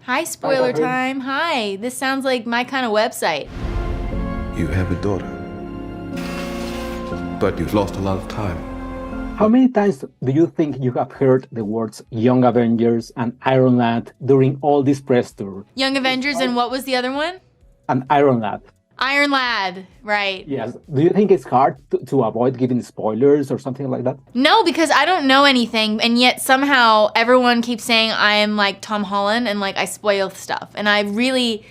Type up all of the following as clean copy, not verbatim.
Hi, spoiler time. Hi, this sounds like my kind of website. You have a daughter, but you've lost a lot of time. How many times do you think you have heard the words Young Avengers and Iron Lad during all this press tour? Young Avengers and what was the other one? And Iron Lad. Iron Lad, right. Yes. Do you think it's hard to avoid giving spoilers or something like that? No, because I don't know anything, and yet somehow everyone keeps saying I am like Tom Holland and like I spoil stuff. And I really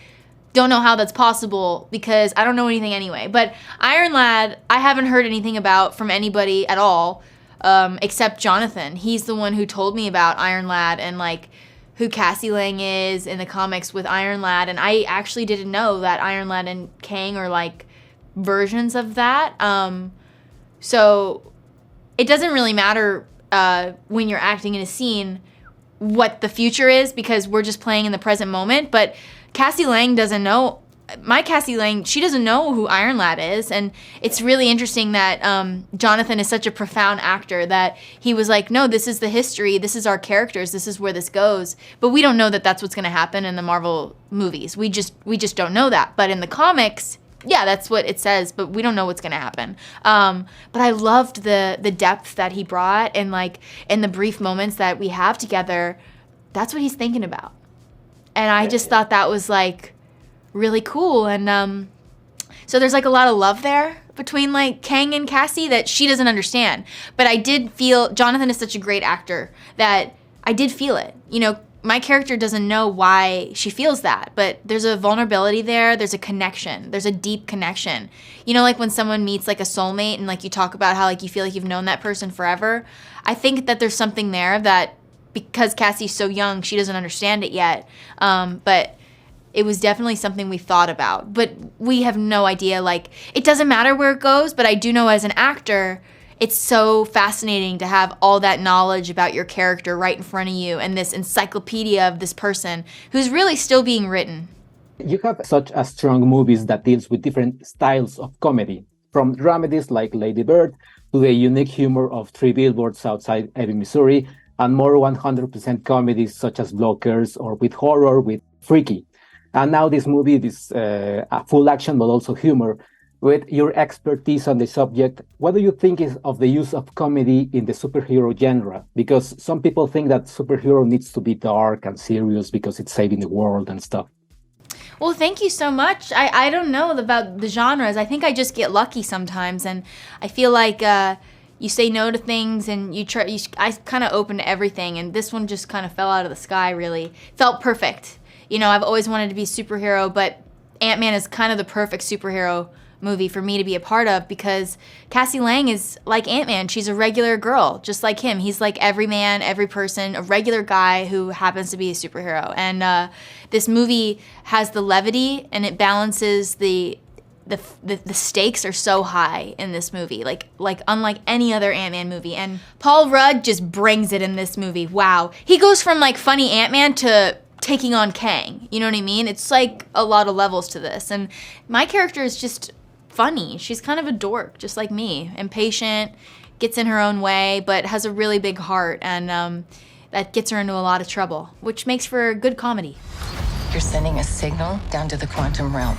don't know how that's possible because I don't know anything anyway. But Iron Lad, I haven't heard anything about from anybody at all. Except Jonathan. He's the one who told me about Iron Lad and like who Cassie Lang is in the comics with Iron Lad, and I actually didn't know that Iron Lad and Kang are like versions of that. So it doesn't really matter when you're acting in a scene what the future is because we're just playing in the present moment. But Cassie Lang doesn't know. My Cassie Lang, she doesn't know who Iron Lad is, and it's really interesting that Jonathan is such a profound actor that he was like, no, this is the history, this is our characters, this is where this goes, but we don't know that that's what's going to happen in the Marvel movies. We just don't know that. But in the comics, yeah, that's what it says, but we don't know what's going to happen. But I loved the depth that he brought, and like in the brief moments that we have together, that's what he's thinking about. And I just thought that was like really cool. And so there's like a lot of love there between like Kang and Cassie that she doesn't understand. But I did feel, Jonathan is such a great actor that I did feel it. You know, my character doesn't know why she feels that, but there's a vulnerability there, there's a connection, there's a deep connection. You know, like when someone meets like a soulmate and like you talk about how like you feel like you've known that person forever. I think that there's something there that because Cassie's so young, she doesn't understand it yet. But it was definitely something we thought about, but we have no idea. Like, it doesn't matter where it goes, but I do know as an actor, it's so fascinating to have all that knowledge about your character right in front of you and this encyclopedia of this person who's really still being written. You have such a strong movies that deals with different styles of comedy, from dramedies like Lady Bird to the unique humor of Three Billboards Outside Ebbing, Missouri, and more 100% comedies such as Blockers or with horror with Freaky. And now this movie is full action, but also humor. With your expertise on the subject, what do you think of the use of comedy in the superhero genre? Because some people think that superhero needs to be dark and serious because it's saving the world and stuff. Well, thank you so much. I don't know about the genres. I think I just get lucky sometimes, and I feel like you say no to things, and I kind of open to everything, and this one just kind of fell out of the sky. Really felt perfect. You know, I've always wanted to be a superhero, but Ant-Man is kind of the perfect superhero movie for me to be a part of because Cassie Lang is like Ant-Man. She's a regular girl, just like him. He's like every man, every person, a regular guy who happens to be a superhero. And this movie has the levity, and it balances the stakes are so high in this movie, like unlike any other Ant-Man movie. And Paul Rudd just brings it in this movie. Wow. He goes from like funny Ant-Man to taking on Kang. You know what I mean? It's like a lot of levels to this. And my character is just funny. She's kind of a dork, just like me. Impatient, gets in her own way, but has a really big heart. And that gets her into a lot of trouble, which makes for a good comedy. You're sending a signal down to the quantum realm.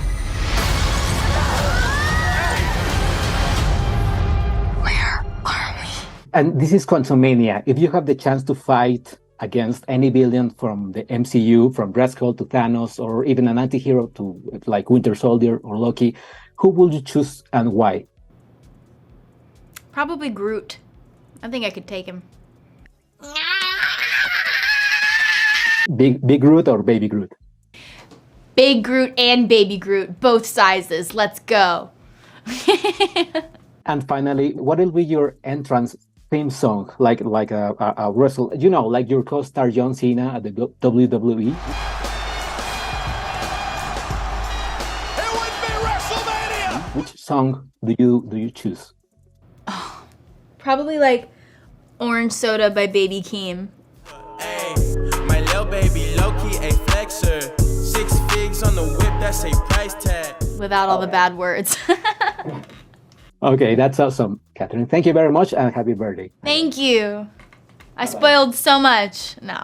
Where are we? And this is Quantumania. If you have the chance to fight against any villain from the MCU, from Red Skull to Thanos, or even an anti-hero to like Winter Soldier or Loki, who would you choose and why? Probably Groot. I think I could take him. Big Groot or Baby Groot? Big Groot and Baby Groot, both sizes. Let's go. And finally, what will be your entrance theme song, like a wrestle, you know, like your co-star John Cena at the WWE? It would be WrestleMania! Which song do you choose? Oh, probably like Orange Soda by Baby Keem. Hey, my little baby low-key a flexer. 6 figs on the whip, that's a price tag. Without all the bad words. Okay, that's awesome, Kathryn. Thank you very much and happy birthday. Thank you. I spoiled so much. No.